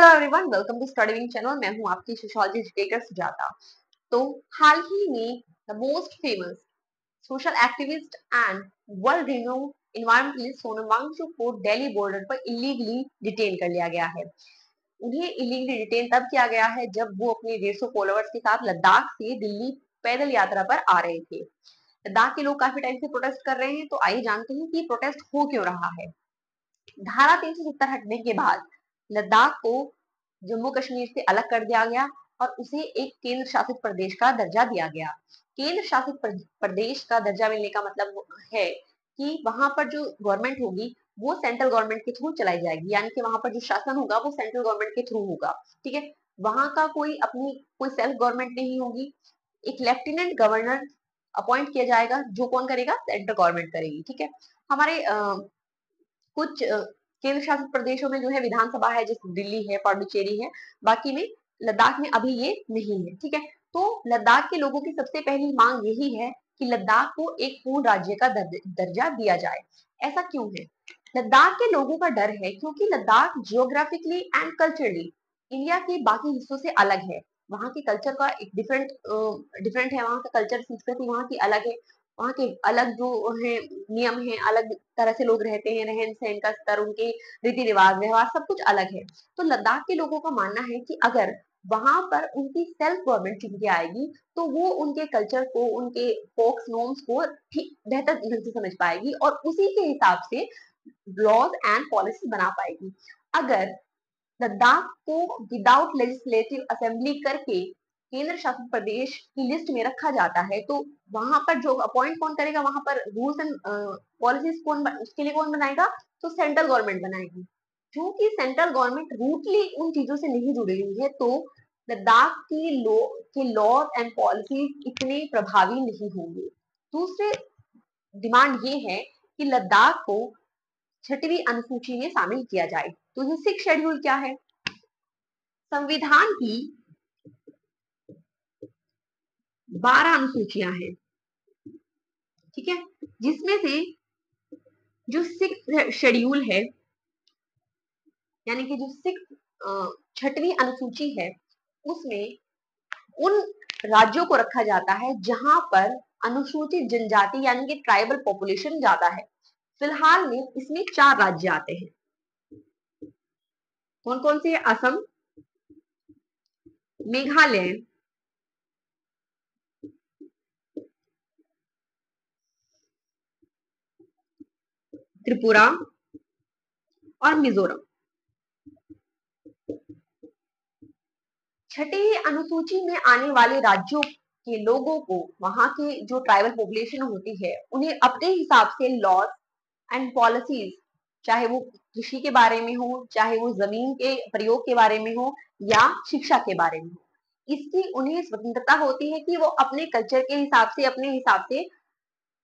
Hello everyone, welcome to study channel. मैं हूं आपकी सोशियोलॉजी एजुकेटर सुजाता। तो हाल ही में the most famous social activist and world renowned environmentalist Sonam Wangchuk को दिल्ली बॉर्डर पर इलीगली डिटेन कर लिया गया है। उन्हें इलीगली डिटेन तब किया गया है जब वो अपने 150 फॉलोअर्स के साथ लद्दाख से दिल्ली पैदल यात्रा पर आ रहे थे। लद्दाख के लोग काफी टाइम से प्रोटेस्ट कर रहे हैं, तो आइए जानते हैं कि प्रोटेस्ट हो क्यों रहा है। धारा 370 हटने के बाद लद्दाख को जम्मू कश्मीर से अलग कर दिया गया और उसे एक केंद्र शासित प्रदेश का दर्जा दिया गया। केंद्र शासित प्रदेश का दर्जा मिलने का मतलब है कि वहां पर जो गवर्नमेंट होगी वो सेंट्रल गवर्नमेंट के थ्रू चलाई जाएगी, यानी कि वहां पर जो शासन होगा वो सेंट्रल गवर्नमेंट के थ्रू होगा। ठीक है, वहां का कोई सेल्फ गवर्नमेंट नहीं होगी। एक लेफ्टिनेंट गवर्नर अपॉइंट किया जाएगा, जो कौन करेगा? सेंट्रल गवर्नमेंट करेगी। ठीक है, हमारे कुछ केंद्र शासित प्रदेशों में जो है विधानसभा है, जैसे दिल्ली है, पांडिचेरी है, बाकी में लद्दाख में अभी ये नहीं है। ठीक है, तो लद्दाख के लोगों की सबसे पहली मांग यही है कि लद्दाख को एक पूर्ण राज्य का दर्जा दिया जाए। ऐसा क्यों है? लद्दाख के लोगों का डर है क्योंकि Ladakh geographically and culturally India के बाकी हिस्सों से अलग है। वहाँ के कल्चर का एक डिफरेंट है, वहाँ का कल्चर संस्कृति वहाँ की अलग है। वहाँ के अलग जो है नियम है, अलग तरह से लोग रहते हैं, रहन सहन का स्तर, उनके रीति रिवाज व्यवहार सब कुछ अलग है। तो लद्दाख के लोगों का मानना है कि अगर वहां पर उनकी सेल्फ गवर्नमेंट चुन के आएगी तो वो उनके कल्चर को, उनके फोक्स नॉर्म्स को ठीक बेहतर ढंग से समझ पाएगी और उसी के हिसाब से लॉज एंड पॉलिसी बना पाएगी। अगर लद्दाख को विदाउट लेजिस्लेटिव असेंबली करके केंद्र शासित प्रदेश की लिस्ट में रखा जाता है, तो वहां पर जो अपॉइंट कौन करेगा, वहां पर रूल्स एंड पॉलिसीज उसके लिए कौन बनाएगा? तो सेंट्रल गवर्नमेंट बनाएगी। क्योंकि सेंट्रल गवर्नमेंट रूटली उन चीजों से नहीं जुड़ी हुई है, तो लद्दाख के लॉज एंड पॉलिसीज इतने प्रभावी नहीं होंगे। दूसरे डिमांड ये है कि लद्दाख को 6वीं अनुसूची में शामिल किया जाए। तो ये 6 शेड्यूल क्या है? संविधान की 12 अनुसूचियां हैं। ठीक है, जिसमें से जो 6 शेड्यूल है, यानी कि जो 6वीं अनुसूची है, उसमें उन राज्यों को रखा जाता है जहां पर अनुसूचित जनजाति यानी कि ट्राइबल पॉपुलेशन ज्यादा है। फिलहाल में इसमें 4 राज्य आते हैं। कौन कौन से? असम, मेघालय, त्रिपुरा और मिजोरम। 6वीं अनुसूची में आने वाले राज्यों के लोगों को, वहां के जो ट्राइबल पॉपुलेशन होती है, उन्हें अपने हिसाब से लॉज एंड पॉलिसीज, चाहे वो कृषि के बारे में हो, चाहे वो जमीन के प्रयोग के बारे में हो, या शिक्षा के बारे में हो, इसकी उन्हें स्वतंत्रता होती है कि वो अपने कल्चर के हिसाब से, अपने हिसाब से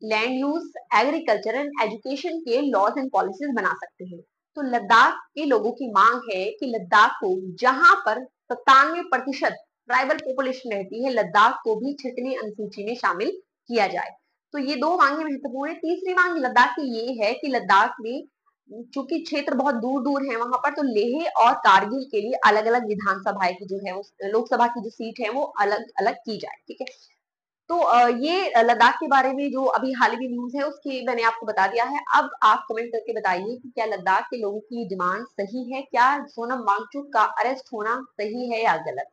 land use, agriculture and education के लॉज एंड पॉलिसीज बना सकते हैं। तो लद्दाख के लोगों की मांग है कि लद्दाख को, जहां पर 97% ट्राइबल पॉपुलेशन रहती है, लद्दाख को भी 6वीं अनुसूची में शामिल किया जाए। तो ये 2 मांगे महत्वपूर्ण है। तीसरी मांग लद्दाख की ये है कि लद्दाख में चूंकि क्षेत्र बहुत दूर दूर है वहां पर, तो लेह और कारगिल के लिए अलग अलग विधानसभाएं की जो है, उस लोकसभा की जो सीट है वो अलग अलग की जाए। ठीक है, तो ये लद्दाख के बारे में जो अभी हाल ही में न्यूज है उसकी मैंने आपको बता दिया है। अब आप कमेंट करके बताइए कि क्या लद्दाख के लोगों की डिमांड सही है? क्या सोनम वांगचुक का अरेस्ट होना सही है या गलत?